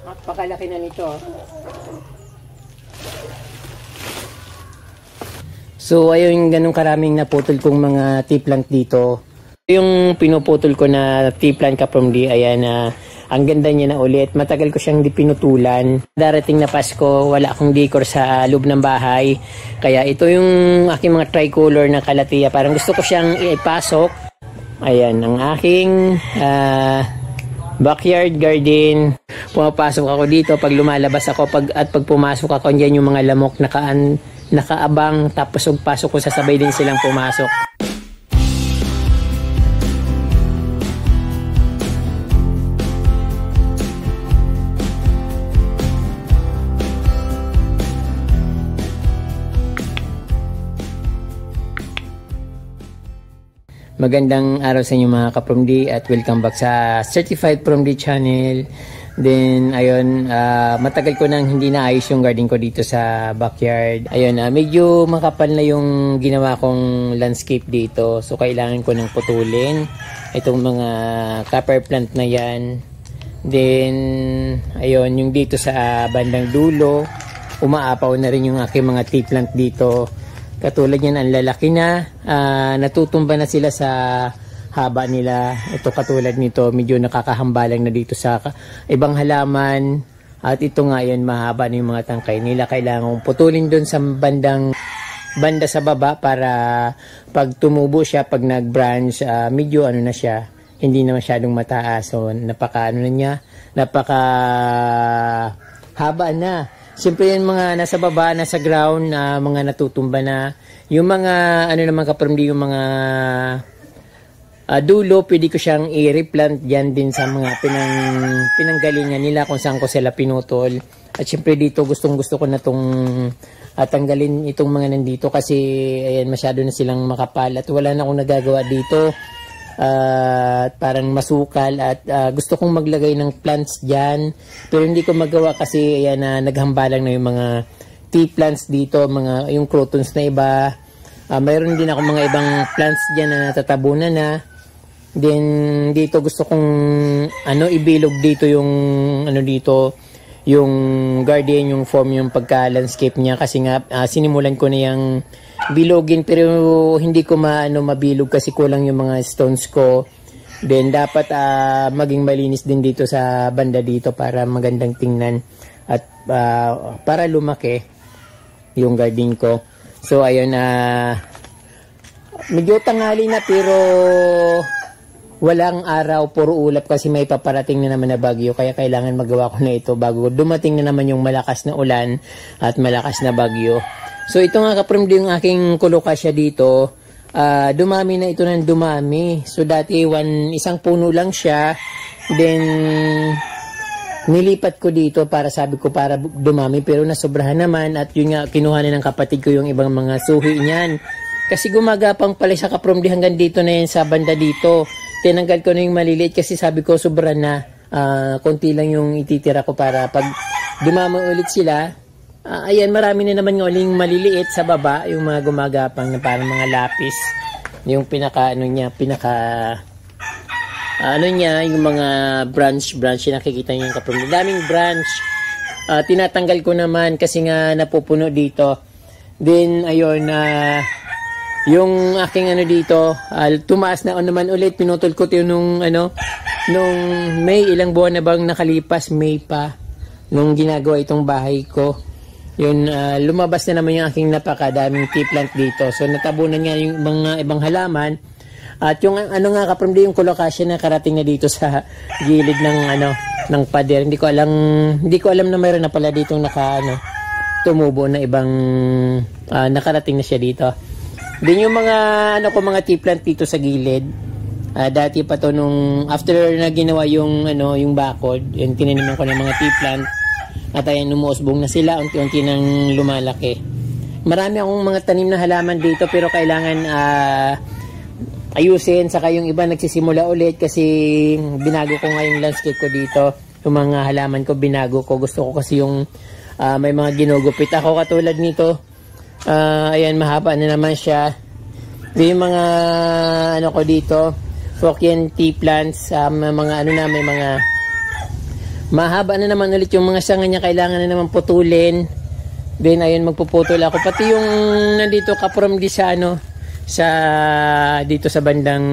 Napakalaki na nito. So, ayun, ganun karaming naputol kong mga tea plant dito. Yung pinuputol ko na tea plant kaprom di, ayan, ang ganda niya na ulit. Matagal ko siyang di pinutulan. Darating na Pasko, wala akong decor sa loob ng bahay. Kaya ito yung aking mga tricolor na kalatia. Parang gusto ko siyang ipasok. Ayan, ang aking backyard garden. Pumapasok ako dito pag lumalabas ako. Pag pumasok ako, dyan yung mga lamok nakaabang, tapos pagpasok ko sasabay din silang pumasok. Magandang araw sa inyo mga ka-Promdi at welcome back sa Certified Promdi channel. Then, ayun, matagal ko nang hindi naayos yung garden ko dito sa backyard. Ayun, medyo makapal na yung ginawa kong landscape dito. So, kailangan ko nang putulin itong mga copper plant na yan. Then, ayun, yung dito sa bandang dulo, umaapaw na rin yung aking mga tea plant dito. Katulad yan, ang lalaki na, natutumba na sila sa haba nila. Ito katulad nito, medyo nakakahambalang na dito sa ibang halaman. At ito nga yun, mahaba na yung mga tangkay nila. Kailangan putulin doon sa banda sa baba para pag tumubo siya, pag nag-branch, medyo ano na siya, hindi na masyadong mataas. So, napaka haba na. Siyempre yung mga nasa baba, nasa ground, mga natutumba na. Yung mga, ano naman ka-Promdi, yung mga dulo, pwede ko siyang i-replant dyan din sa mga pinanggalingan nila kung saan ko sila pinutol. At siyempre dito, gustong-gusto ko na itong tanggalin itong mga nandito kasi ayan, masyado na silang makapal at wala na akong nagagawa dito. Parang masukal at gusto kong maglagay ng plants dyan pero hindi ko magawa kasi ayan, naghambalang na yung mga tea plants dito, yung crotons na iba. Mayroon din ako mga ibang plants dyan na natatabunan na. Then dito gusto kong ibilog dito yung yung garden, yung form, yung pagka-landscape niya kasi nga sinimulan ko na yung bilogin pero hindi ko mabilog kasi kulang yung mga stones ko. Then dapat maging malinis din dito sa banda dito para magandang tingnan at para lumaki yung garden ko. So ayun, medyo tanghali na pero walang araw, puro ulap kasi may paparating na naman na bagyo kaya kailangan magawa ko na ito bago dumating na naman yung malakas na ulan at malakas na bagyo. So ito nga ka-Promdi yung aking kolokasya dito. Dumami na ito ng dumami. So dati isang puno lang siya. Then nilipat ko dito para sabi ko para dumami pero nasobrahan naman at yun nga kinuha na ng kapatid ko yung ibang mga suhi niyan. Kasi gumagapang pala sa ka-Promdi hanggang dito na yan sa banda dito. Tinanggal ko na yung maliliit kasi sabi ko sobra na. Konti lang yung ititira ko para pag dumami ulit sila. Ayan, marami na naman ng uling maliliit sa baba, yung mga gumagapang na parang mga lapis. Yung yung mga branch, nakikita niyo yung ka-Promdi. Daming branch. Tinatanggal ko naman kasi nga napupuno dito. Then, ayun, yung aking dito, tumaas na naman ulit. Pinutol ko ito nung May, ilang buwan na bang nakalipas, May pa, nung ginagawa itong bahay ko. Yun, lumabas na naman yung aking napakadaming tea plant dito. So, natabunan nga yung mga ibang halaman. At yung nga ka-Promdi, yung kolokasya na karating na dito sa gilid ng pader. Hindi ko alam na mayroon na pala dito tumubo na ibang nakarating na siya dito. Din yung mga mga tea plant dito sa gilid. Dati pa to nung after na ginawa yung bakod, yung tinaniman ko ng mga tea plant. At ayan, umuusbong na sila, unti-unti nang lumalaki. Marami akong mga tanim na halaman dito pero kailangan ayusin. Saka yung iba nagsisimula ulit kasi binago ko nga yung landscape ko dito. Yung mga halaman ko binago ko. Gusto ko kasi yung may mga ginugupit ako katulad nito. Ayan, mahaba na naman siya. Yung mga ko dito, Fockian tea plants, may mga Mahaba na naman ulit yung mga sanga niya, kailangan na naman putulin. Then ayun, magpuputol ako. Pati yung nandito ka from di sa ano, sa dito sa bandang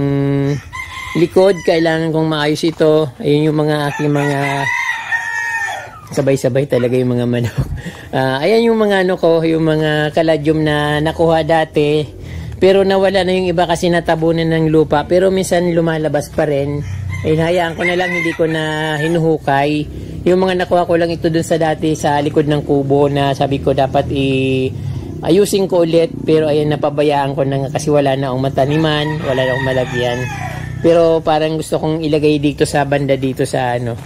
likod, kailangan kong maayos ito. Ayun yung mga aking mga sabay-sabay talaga yung mga manok. Ayan yung mga ano ko, yung mga kaladyum na nakuha dati. Pero nawala na yung iba kasi natabunan ng lupa. Pero minsan lumalabas pa rin. Hinahayaan ko na lang, hindi ko na hinuhukay. Yung mga nakuha ko lang ito dun sa dati sa likod ng kubo na sabi ko dapat ayusin ko ulit. Pero ayan, napabayaan ko na kasi wala na akong mataniman, wala na akong malagyan. Pero parang gusto kong ilagay dito sa banda dito sa ano.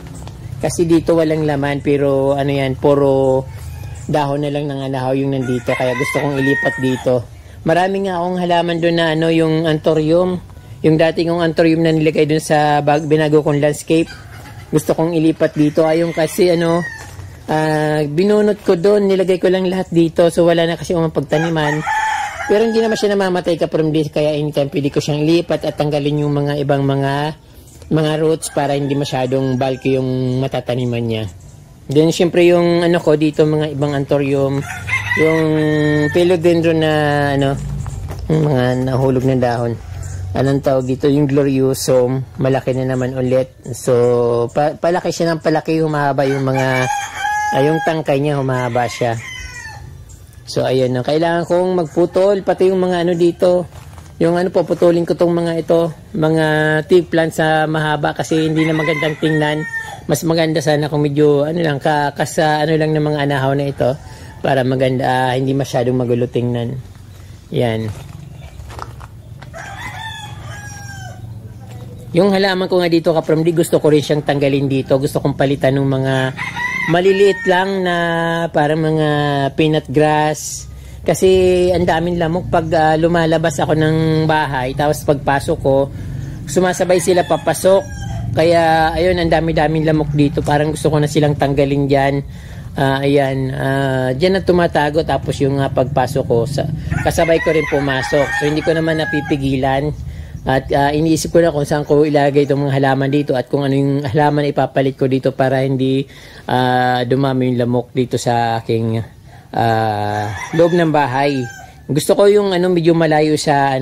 Kasi dito walang laman, pero ano yan, puro dahon na lang ng anahaw yung nandito. Kaya gusto kong ilipat dito. Marami nga akong halaman doon na ano, yung anthurium. Yung dati kong anthurium na nilagay doon sa binago kong landscape. Gusto kong ilipat dito. Ayun kasi ano, binunot ko doon, nilagay ko lang lahat dito. So wala na kasi akong pagtaniman. Pero hindi naman siya namamatay ka from this. Kaya anytime pwede ko siyang ilipat at tanggalin yung mga ibang mga roots para hindi masyadong bulky yung matataniman niya. Then syempre yung ano ko dito, mga ibang anthurium, yung philodendron na ano, mga nahulog na dahon. Anong tawag dito? Yung gloriosum, malaki na naman ulit. So palaki siya ng palaki, humahaba yung mga yung tangkay niya, humahaba siya. So ayan na, kailangan kong magputol pati yung mga ano dito. Yung ano, puputulin ko tong mga ito, mga tea plants sa mahaba kasi hindi na magandang tingnan. Mas maganda sana kung medyo ano lang, ano lang ng mga anahaw na ito para maganda, hindi masyadong magulo tingnan. Yan. Yung halaman ko nga dito from gusto ko rin siyang tanggalin dito. Gusto kong palitan ng mga maliliit lang na parang mga peanut grass. Kasi ang daming lamok pag lumalabas ako ng bahay, tapos pagpasok ko, sumasabay sila papasok. Kaya ayun, ang dami-daming lamok dito. Parang gusto ko na silang tanggalin dyan. Ayan, dyan na tumatago. Tapos yung pagpasok ko, kasabay ko rin pumasok. So hindi ko naman napipigilan. At iniisip ko na kung saan ko ilagay itong mga halaman dito at kung ano yung halaman na ipapalit ko dito para hindi dumami yung lamok dito sa aking loob ng bahay. Gusto ko yung ano, medyo malayo sa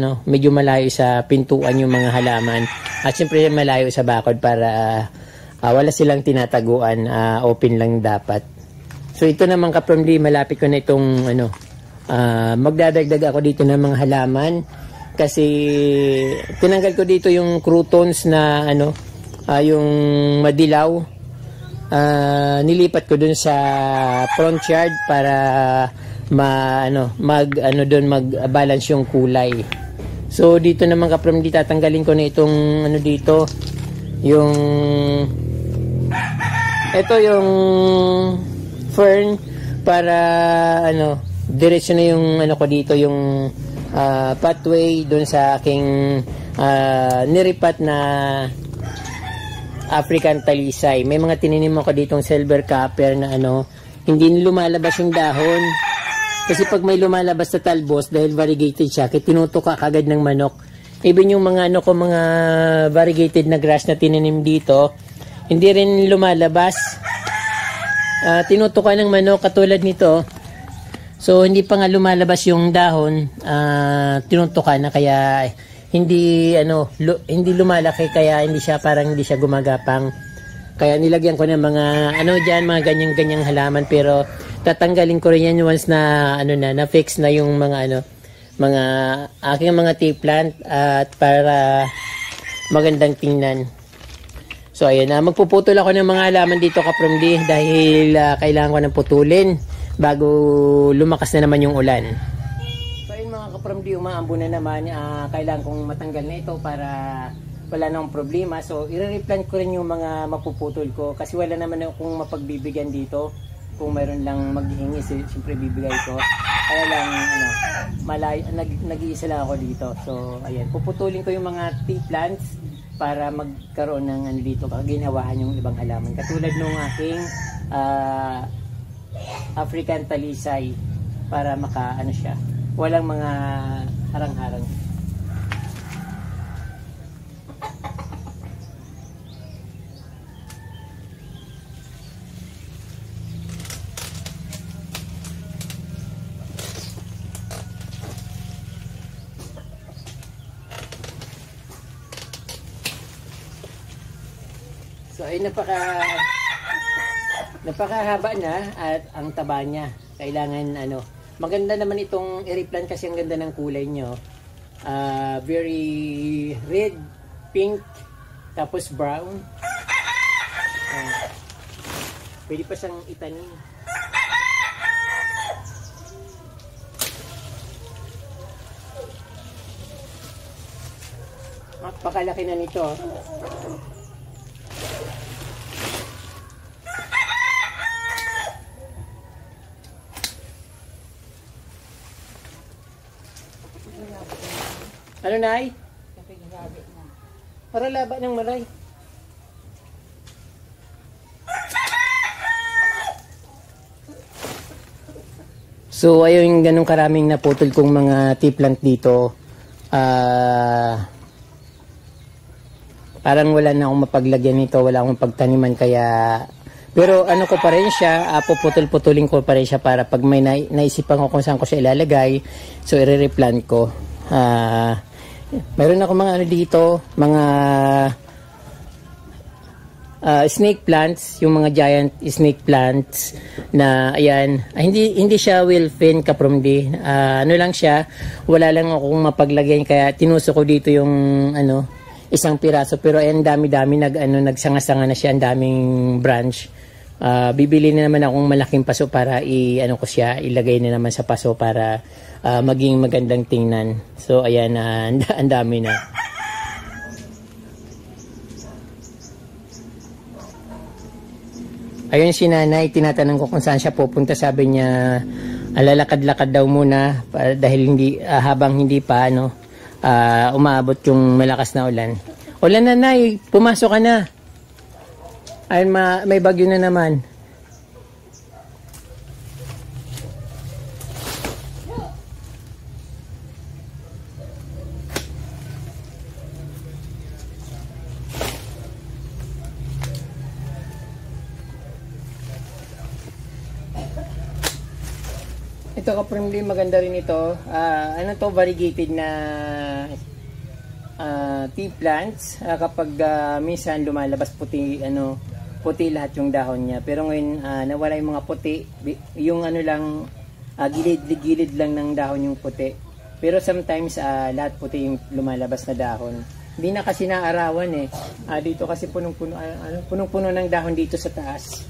pintuan yung mga halaman at siyempre malayo sa bakod para wala silang tinataguan, open lang dapat. So ito naman kapamli, malapit ko na itong ano, magdadagdag ako dito ng mga halaman kasi tinanggal ko dito yung croutons na ano, yung madilaw. Nilipat ko dun sa front yard para mag-balance yung kulay. So dito naman kaprom dito tatanggalin ko na itong ano dito, yung ito yung fern para ano, diretso na yung ano ko dito, yung pathway dun sa aking niripat na African talisay. May mga tininim ako ditong silver copper na ano, hindi lumalabas yung dahon. Kasi pag may lumalabas na talbos, dahil variegated siya, kaya tinutuka kagad ng manok. Even yung mga ano ko, mga variegated na grass na tininim dito, hindi rin lumalabas. Tinutuka ng manok katulad nito. So hindi pa nga lumalabas yung dahon, tinutuka na kaya hindi hindi lumalaki, kaya hindi siya gumagapang. Kaya nilagyan ko ng mga mga ganyang halaman, pero tatanggalin ko rin yan once na na fix na yung mga mga aking mga tea plant at para magandang tingnan. So ayan, magpuputol ako ng mga halaman dito kapromdi dahil kailangan ko ng putulin bago lumakas na naman yung ulan. From di umaambo na naman, kailangan kong matanggal na ito para wala nang problema. So i-replant ko rin yung mga mapuputol ko kasi wala naman akong mapagbibigyan dito. Kung mayroon lang maghihingi, siyempre bibigay ko. Kaya lang nag-iisa lang ako dito. So ayan, puputulin ko yung mga tea plants para magkaroon ng dito, ginawahan yung ibang halaman. Katulad nung aking African talisay para siya. Walang mga harang-harang. So ay napakahaba na at ang taba niya. Kailangan maganda naman itong i-replant kasi ang ganda ng kulay nyo. Very red, pink, tapos brown. Pwede pa siyang itanim. Napakalaki na nito. Ano, Nay? Para laba ng maray. So, ayun yung ganun karaming naputol kong mga tea plant dito. Parang wala na akong mapaglagyan nito, wala akong pagtaniman kaya... Pero ano ko pa rin siya, puputol-putulin ko pa rin siya para pag may naisipan ko kung saan ko siya ilalagay, so i-replant ko. Meron ako mga dito, mga snake plants, yung mga giant snake plants na ayan, hindi siya wilfin kapromdi. Ano lang siya, wala lang akong mapaglagyan kaya tinuso ko dito yung isang piraso pero ayan dami-dami nagsanga-sanga na siya, ang daming branch. Bibili na naman akong malaking paso para ko siya, ilagay na naman sa paso para maging magandang tingnan. So ayan, ang dami na. Ayun si nanay, tinatanong ko kung saan siya pupunta. Sabi niya, lalakad-lakad daw muna dahil habang hindi pa umaabot yung malakas na ulan. Ulan na, nay, pumasok ka na. Ayun, may bagyo na naman. Ito ka-friendly, maganda rin ito. Variegated na tea plants. Kapag minsan lumalabas puti lahat yung dahon niya. Pero ngayon nawala yung mga puti. Yung lang, gilid lang ng dahon yung puti. Pero sometimes lahat puti yung lumalabas na dahon. Hindi na kasi naarawan eh. Dito kasi punong-puno ng dahon dito sa taas.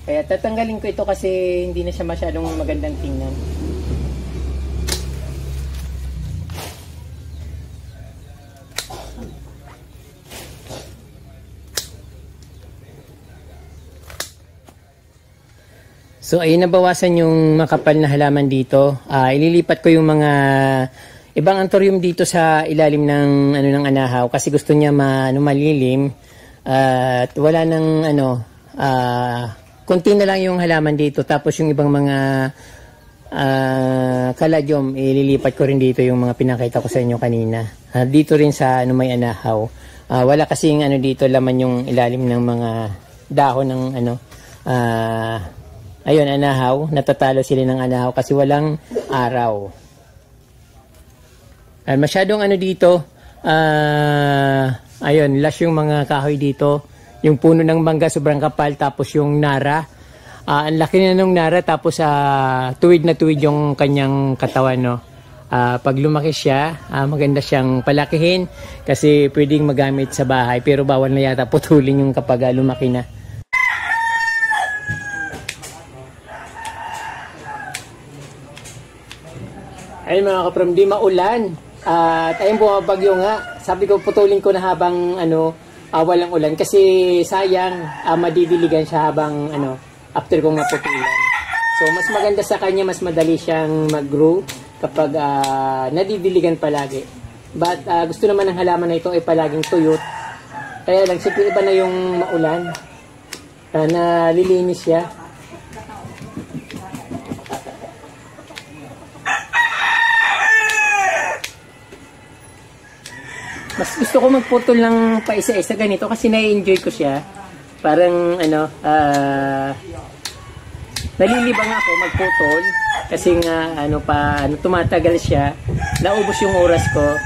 Kaya tatanggalin ko ito kasi hindi na siya masyadong magandang tingnan. So ayun, nabawasan yung makapal na halaman dito. Ililipat ko yung mga ibang anthurium dito sa ilalim ng ng anahaw kasi gusto niya malilim at wala nang konti na lang yung halaman dito, tapos yung ibang mga kaladyom ililipat ko rin dito, yung mga pinakita ko sa inyo kanina. Dito rin sa may anahaw. Wala kasing dito laman yung ilalim ng mga dahon ng ayun, anahaw. Natatalo sila ng anahaw kasi walang araw. Masyadong dito, ayun, lash yung mga kahoy dito. Yung puno ng mangga sobrang kapal, tapos yung nara, ang laki na nung nara, tapos tuwid na tuwid yung kanyang katawan, no? Pag lumaki siya, maganda siyang palakihin kasi pwedeng magamit sa bahay, pero bawal na yata putulin yung kapag lumaki na. Ayun mga kaprom, di maulan. At ayun po, bagyo nga. Sabi ko, putulin ko na habang walang ulan kasi sayang madidiligan siya habang after kong naputulan. So mas maganda sa kanya, mas madali siyang mag-grow kapag nadidiligan palagi. But gusto naman ng halaman na ito ay palaging tuyot. Kaya lang siyempre iba na yung maulan. Nalilinis siya. Mas gusto ko magputol ng paisa-isa ganito kasi na-enjoy ko siya. Parang nalilibang ako magputol kasi nga tumatagal siya. Naubos yung oras ko.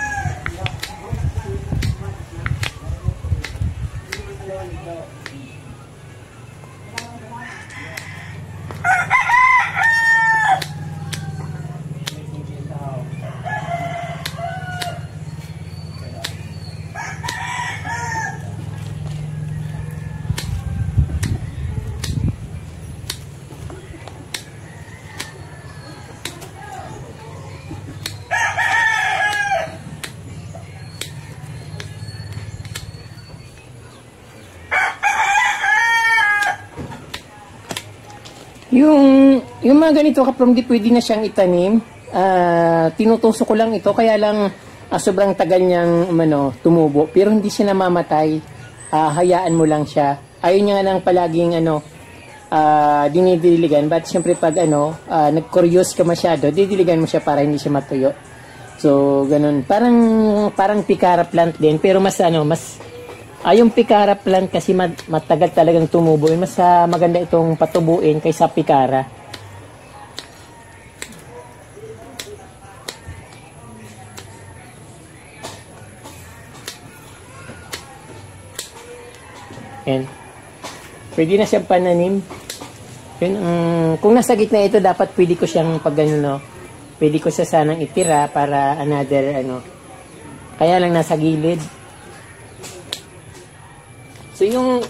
Yung mga ganito kaprom di pwede na siyang itanim. Tinutusok ko lang ito kaya lang sobrang tagal niyang tumubo pero hindi siya namamatay. Hayaan mo lang siya. Ayun niya lang palaging dinidiligan, but syempre pag nag-curious ka masyado, didiligan mo siya para hindi siya matuyo. So ganun, parang picara plant din pero mas yung picara plant kasi matagal talagang tumubo. Mas maganda itong patubuin kaysa picara. Yan. Pwede na siyang pananim. Yun, kung nasa gitna ito, dapat pwede ko siyang pwede ko siya sanang itira para another kaya lang nasa gilid. So yung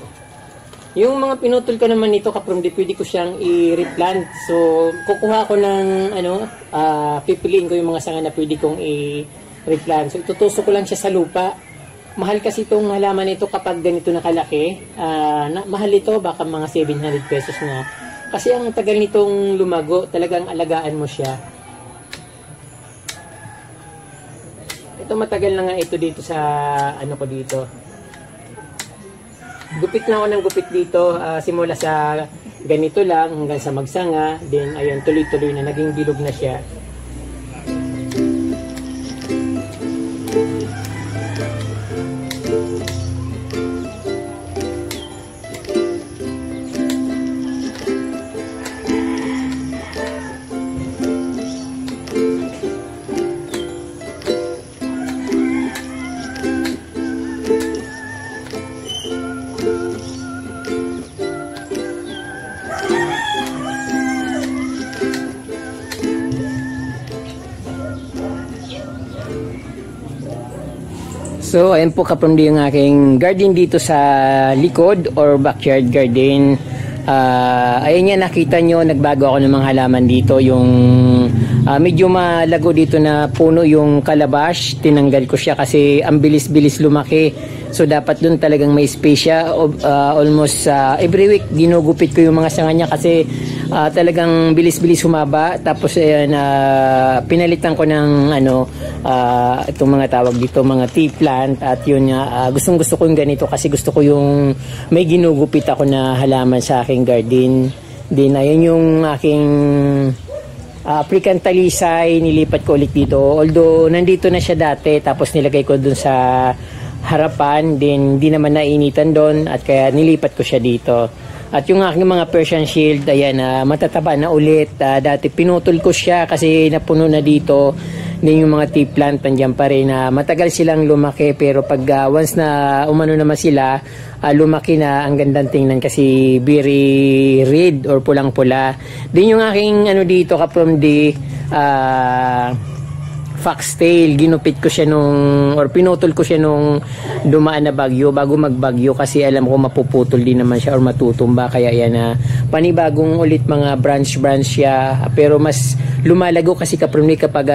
mga pinutol ko naman nito kaprom di pwede ko siyang i-replant. So kukuha ko ng pipiliin ko yung mga sanga na pwede kong i-replant. So itutusok ko lang siya sa lupa. Mahal kasi itong halaman nito kapag ganito nakalaki. Mahal ito, baka mga 700 pesos na. Kasi ang tagal nitong lumago, talagang alagaan mo siya. Ito matagal na nga ito dito sa ko dito. Gupit na ako ng gupit dito, simula sa ganito lang hanggang sa magsanga. Then ayun, tuloy-tuloy na, naging bilog na siya. So, ayan po kapamdi yung aking garden dito sa likod or backyard garden. Ayan yan, nakita nyo, nagbago ako ng mga halaman dito. Yung medyo malago dito na puno yung calabash. Tinanggal ko siya kasi ang bilis-bilis lumaki. So, dapat dun talagang may space siya. Almost every week, ginugupit ko yung mga sanga niya kasi talagang bilis-bilis humaba. Tapos, ayan, pinalitan ko ng itong mga tawag dito, mga tea plant. At yun nga, gustong-gusto ko yung ganito kasi gusto ko yung may ginugupit ako na halaman sa aking garden. Din, ayun yung aking African talisay, nilipat ko ulit dito. Although, nandito na siya dati, tapos nilagay ko dun sa harapan, din di naman nainitan doon at kaya nilipat ko siya dito. At yung aking mga Persian shield, ayan, matataba na ulit. Dati pinutol ko siya kasi napuno na dito. Din yung mga tea plant nandiyan pa rin na matagal silang lumaki, pero pag once na umano naman sila, lumaki na, ang gandang tingnan kasi very red or pulang-pula. Din yung aking dito kaprom di foxtail, ginupit ko siya or pinutol ko siya nung dumaan na bagyo, bago magbagyo kasi alam ko mapuputol din naman siya or matutumba, kaya yan panibagong ulit mga branch siya, pero mas lumalago kasi kapag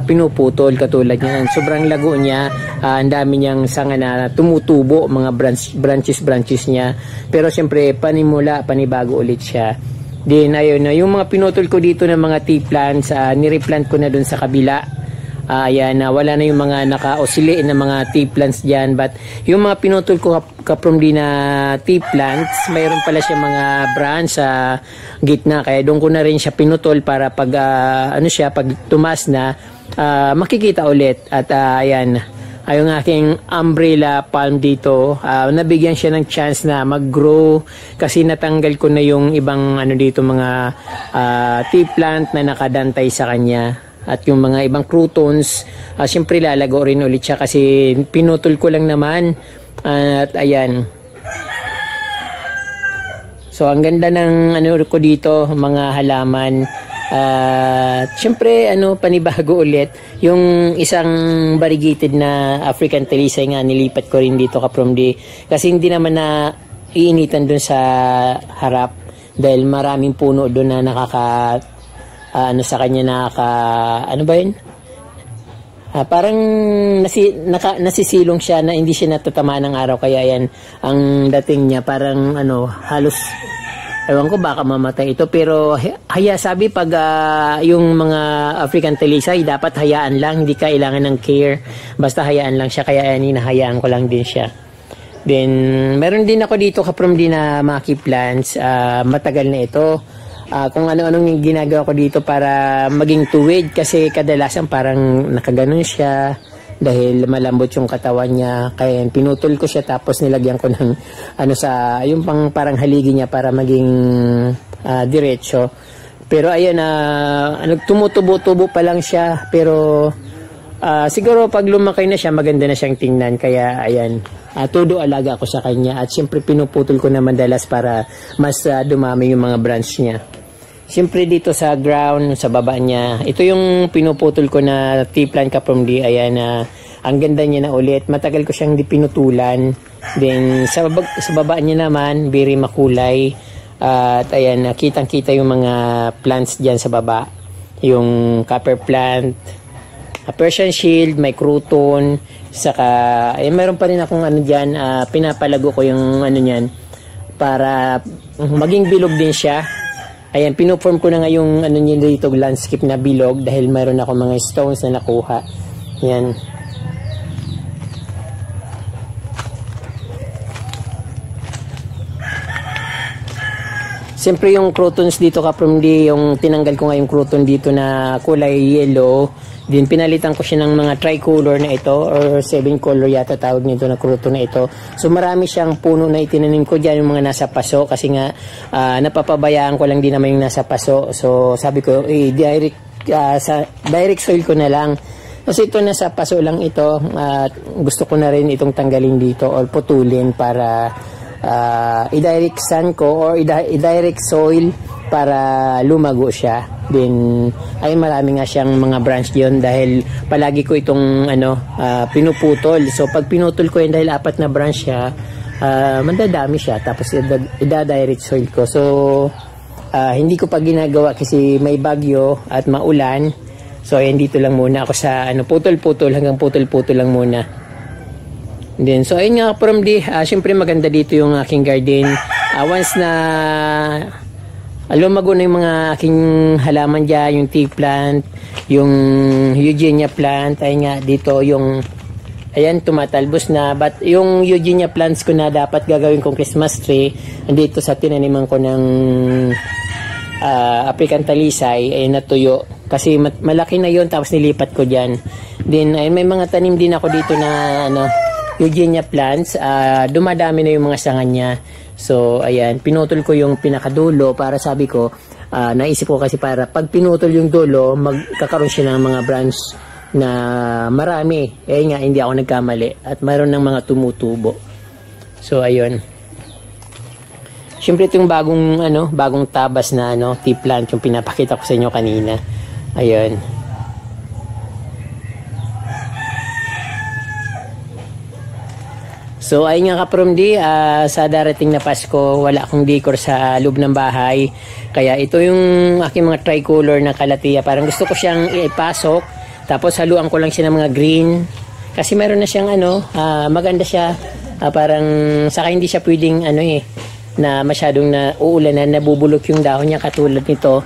pinuputol katulad niyan. Sobrang lago niya, ang dami niyang sanga na tumutubo, mga branches niya, pero siyempre panibago ulit siya. Din ayun, yung mga pinutol ko dito ng mga tea plants, nireplant ko na dun sa kabila. Ayan, wala na yung mga naka-oscillate na mga tea plants dyan, but yung mga pinutol ko kaprom din na tea plants, mayroon pala siya mga branch sa gitna, kaya doon ko na rin siya pinutol para pag pag tumas na makikita ulit. At ayan, yung aking umbrella palm dito, nabigyan siya ng chance na mag-grow kasi natanggal ko na yung ibang dito mga tea plant na nakadantay sa kanya. At yung mga ibang croutons, siyempre lalago rin ulit siya kasi pinutol ko lang naman. At ayan. So ang ganda ng ko dito, mga halaman. Siyempre panibago ulit. Yung isang variegated na African talisay nga, nilipat ko rin dito kaprom di. Kasi hindi naman na iinitan dun sa harap dahil maraming puno dun na sa kanya parang nasisilong siya na hindi siya natatamaan ng araw, kaya yan ang dating niya, parang halos Ewan ko baka mamatay ito, pero sabi pag yung mga African talisay dapat hayaan lang, hindi kailangan ng care, basta hayaan lang siya, kaya hinahayaan ko lang din siya. Then meron din ako dito kaprom din na maki plants, matagal na ito. Kung ano-anong ginagawa ko dito para maging tuwid, kasi kadalasan parang nakaganon siya dahil malambot yung katawan niya, kaya pinutol ko siya tapos nilagyan ko ng yung parang haligi niya para maging diretso. Pero ayun, tumutubo-tubo pa lang siya, pero siguro pag lumaki na siya maganda na siyang tingnan, kaya ayan, todo alaga ako sa kanya, at siyempre pinuputol ko na madalas para mas dumami yung mga branch niya. Siyempre dito sa ground, sa baba niya, ito yung pinuputol ko na tea plant kaprom di. Ayan, ang ganda niya na ulit. Matagal ko siyang di pinutulan. Then sa baba niya naman, very makulay. At ayan, kitang-kita yung mga plants dyan sa baba. Yung copper plant, Persian shield, may crouton, saka mayroon pa rin akong dyan, pinapalago ko yung niyan para maging bilog din siya. Ayan, pinuform ko na nga yung niya dito, landscape na bilog, dahil mayroon ako mga stones na nakuha. Yan. Siyempre yung croutons dito kaprom di, yung tinanggal ko nga yung crouton dito na kulay yellow. Din pinalitan ko siya ng mga tricolor na ito, or 7 color yata tawag nito na crouton na ito. So marami siyang puno na itinanim ko dyan, yung mga nasa paso, kasi nga napapabayaan ko lang din naman yung nasa paso. So sabi ko, direct soil ko na lang. Kasi ito nasa paso lang ito, gusto ko na rin itong tanggalin dito or putulin para i-direct sun ko or i-direct soil para lumago siya. Then ay marami nga siyang mga branch diyon, dahil palagi ko itong pinuputol. So pag pinutol ko yun, dahil 4 na branch siya, mandadami siya, tapos i-direct soil ko. So hindi ko pa ginagawa kasi may bagyo at maulan. So ayan, dito lang muna ako sa putol-putol, hanggang putol-putol lang muna. Then, so ayun nga from syempre maganda dito yung aking garden. Once na lumago na yung mga aking halaman dyan, yung tea plant, yung eugenia plant, ayun nga dito yung, ayan, tumatalbos na. But yung eugenia plants ko na dapat gagawin kong Christmas tree, andito sa tinaniman ko ng African talisay, ay natuyo. Kasi malaki na yun, tapos nilipat ko dyan. Then, ayun, may mga tanim din ako dito na eugenia plants, dumadami na yung mga sanga niya. So ayan, pinutol ko yung pinakadulo para sabi ko, naisip ko kasi para pag pinutol yung dulo, magkakaroon siya ng mga branch na marami. Nga, hindi ako nagkamali at mayroon ng mga tumutubo. So ayun, syempre itong bagong tabas na tea plant yung pinapakita ko sa inyo kanina. Ayun. So ayun nga kaprom di, sa darating na Pasko, wala akong decor sa loob ng bahay. Kaya ito yung aking mga tricolor na kalatiya. Parang gusto ko siyang ipasok, tapos haluan ko lang siya ng mga green. Kasi meron na siyang maganda siya. Parang saka hindi siya pwedeng na masyadong uulan na nabubulok yung dahon niya, katulad nito.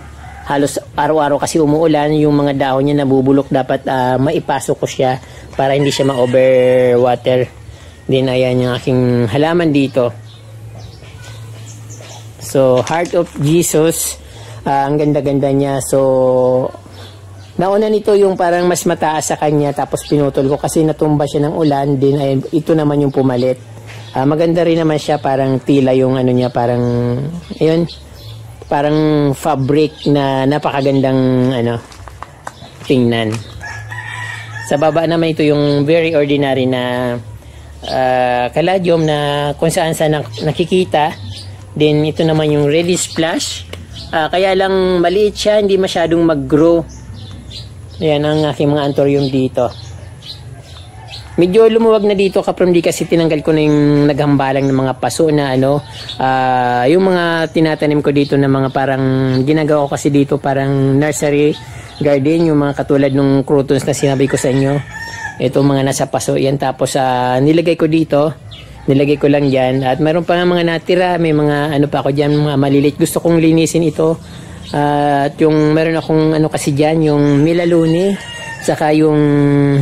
Halos araw-araw kasi umuulan, yung mga dahon niya nabubulok, dapat maipasok ko siya para hindi siya ma-overwater. Din ayan yung aking halaman dito. So Heart of Jesus, ang ganda-ganda niya. So nauna nito yung parang mas mataas sa kanya, tapos pinutol ko kasi natumba siya ng ulan. Din ayan, ito naman yung pumalit. Maganda rin naman siya, parang tila yung niya, parang ayun, parang fabric na napakagandang tingnan. Sa baba naman ito yung very ordinary na caladium na kung saan nakikita. Then ito naman yung reddish splash, kaya lang maliit siya, hindi masyadong mag-grow. Ayan ang aking mga anthurium dito. Medyo lumuwag na dito kaprom di, kasi tinanggal ko na yung naghambalang ng mga paso na yung mga tinatanim ko dito na mga parang ginagawa ko kasi dito parang nursery garden, yung mga katulad ng croutons na sinabi ko sa inyo. Ito mga nasa paso yan, tapos nilagay ko dito nilagay ko lang dyan. At mayroon pa nga mga natira, may mga ano pa ako dyan, mga malilit. Gusto kong linisin ito. At yung meron akong ano kasi dyan, yung Melaluni, saka yung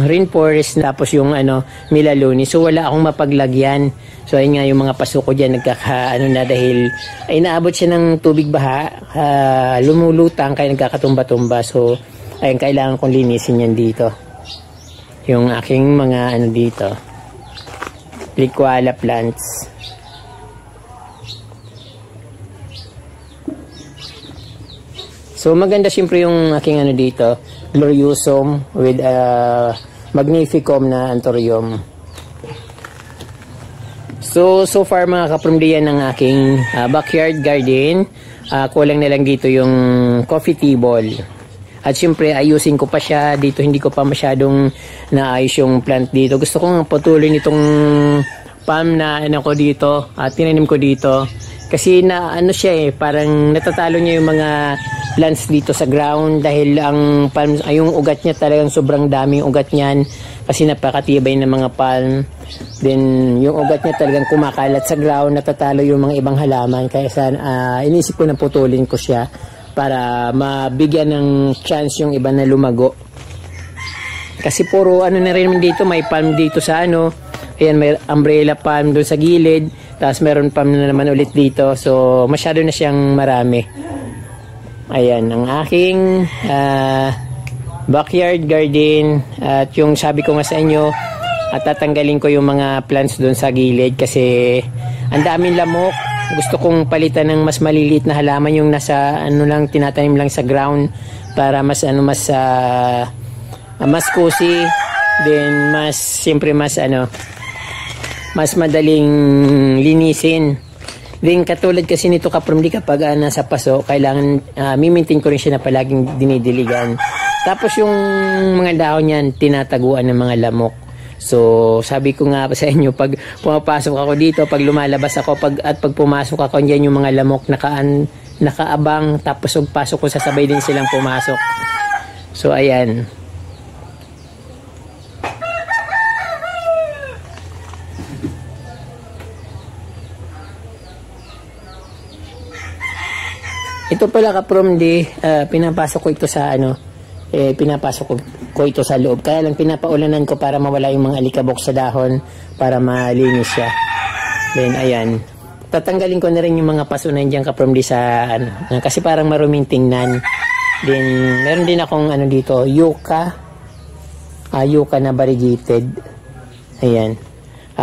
Rainforest, tapos yung ano, Melaluni. So wala akong mapaglagyan. So ayun nga yung mga paso ko dyan, nagkaka ano na dahil ay naabot siya ng tubig baha, lumulutang kaya nagkakatumba-tumba. So ayun, kailangan kong linisin yan dito. Yung aking mga ano dito, liquala plants. So maganda siyempre yung aking ano dito, gloriosum with magnificum na anthurium. So far mga kaprumdi, yan ang aking backyard garden. Kulang na lang dito yung coffee table. At siyempre ayusin ko pa siya dito, hindi ko pa masyadong naayos yung plant dito. Gusto kong patuloy nitong palm na ano ko dito at tinanim ko dito. Kasi na ano siya parang natatalo niya yung mga plants dito sa ground dahil ang palm, yung ugat niya talagang sobrang daming ugat niyan kasi napakatibay ng mga palm. Then yung ugat niya talagang kumakalat sa ground, natatalo yung mga ibang halaman. Kaya inisip ko na putulin ko siya para mabigyan ng chance yung iba na lumago. Kasi puro ano na rin dito, may palm dito sa ano, ayan, may umbrella palm doon sa gilid, tapos meron palm na naman ulit dito. So masyado na siyang marami. Ayan ang aking backyard garden. At yung sabi ko nga sa inyo, at tatanggalin ko yung mga plants doon sa gilid kasi ang daming lamok. Gusto kong palitan ng mas maliliit na halaman, yung nasa ano lang, tinatanim lang sa ground para mas ano, mas cozy, then mas siyempre mas ano, mas madaling linisin. Then katulad kasi nito kaprumdi, kapag nasa paso, kailangan mimintin ko rin siya na palaging dinidiligan. Tapos yung mga dahon niyan tinataguan ng mga lamok. So sabi ko nga sa inyo, pag pumapasok ako dito, pag lumalabas ako, pag pumasok ako, diyan yung mga lamok nakaabang, tapos pag pasok ko sasabay din silang pumasok. So ayan. Ito pala kaprumdi, pinapasok ko ito sa ano, pinapasok ko ito sa loob. Kaya lang pinapaulanan ko para mawala yung mga alikabok sa dahon para malinis siya. Then ayan, tatanggalin ko na rin yung mga paso na dyan kaprumdi sa ano, kasi parang maruming tingnan. Then meron din akong ano dito, yucca na variegated. Ayan,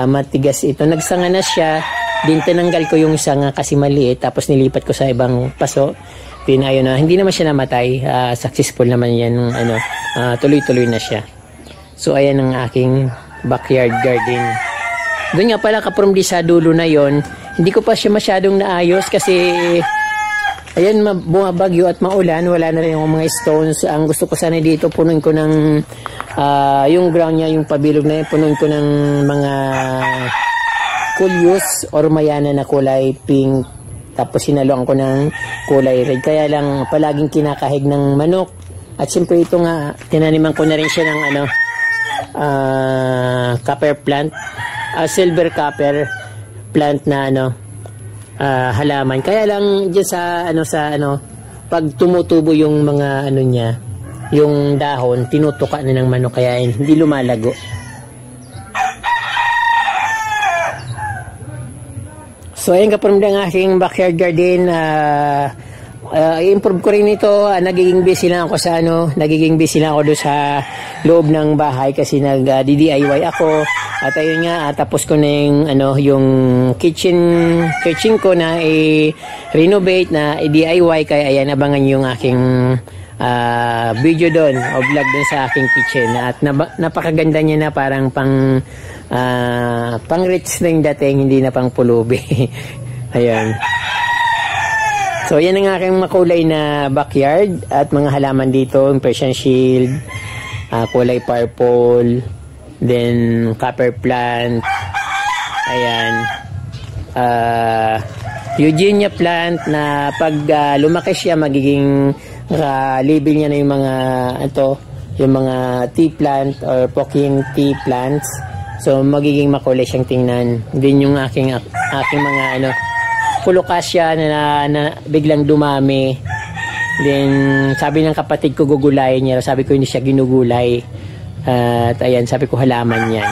matigas ito, nagsanga na siya. Din tinanggal ko yung sanga kasi maliit, tapos nilipat ko sa ibang paso. Then ayun na, hindi naman siya namatay, successful naman yan, ano, tuloy-tuloy na siya. So ayan ang aking backyard garden. Doon nga pala kaprumdi sa dulo na yon, hindi ko pa siya masyadong naayos kasi ayan, bumabagyo at maulan, wala na rin yung mga stones. Ang gusto ko sana dito, punuin ko ng yung ground niya, yung pabilog na yun, punuin ko ng mga Coleus or mayana na kulay pink, tapos sinaloan ko ng kulay red. Kaya lang palaging kinakahig ng manok. At siyempre ito nga, tinaniman ko na rin siya ng ano, copper plant, silver copper plant na ano, halaman. Kaya lang dyan sa ano, pag tumutubo yung mga ano niya, yung dahon, tinutuka na ng manok, kaya hindi lumalago. So ayun kaprumdi ang aking backyard garden. I-improve ko rin ito. Nagiging busy lang ako sa ano, nagiging busy lang ako doon sa loob ng bahay kasi nag-DIY ako. At ayun nga, tapos ko na yung ano, yung kitchen ko na i-renovate, na i-DIY. Kaya ayan, abangan yung aking video doon o vlog doon sa aking kitchen. At napakaganda niya na, parang pang rich na yung dating, hindi na pang pulubi. Ayan. So yan ang aking makulay na backyard at mga halaman dito, yung Persian shield, kulay purple, then copper plant, ayan, Eugenia plant na pag lumaki siya, magiging label niya na yung mga yung mga tea plant or poking tea plants. So, magiging makulay siyang tingnan. Din yung aking mga Colocasia na biglang dumami. Then, sabi ng kapatid ko gugulayin niya. Sabi ko hindi siya ginugulay. At ayan, sabi ko halaman yan.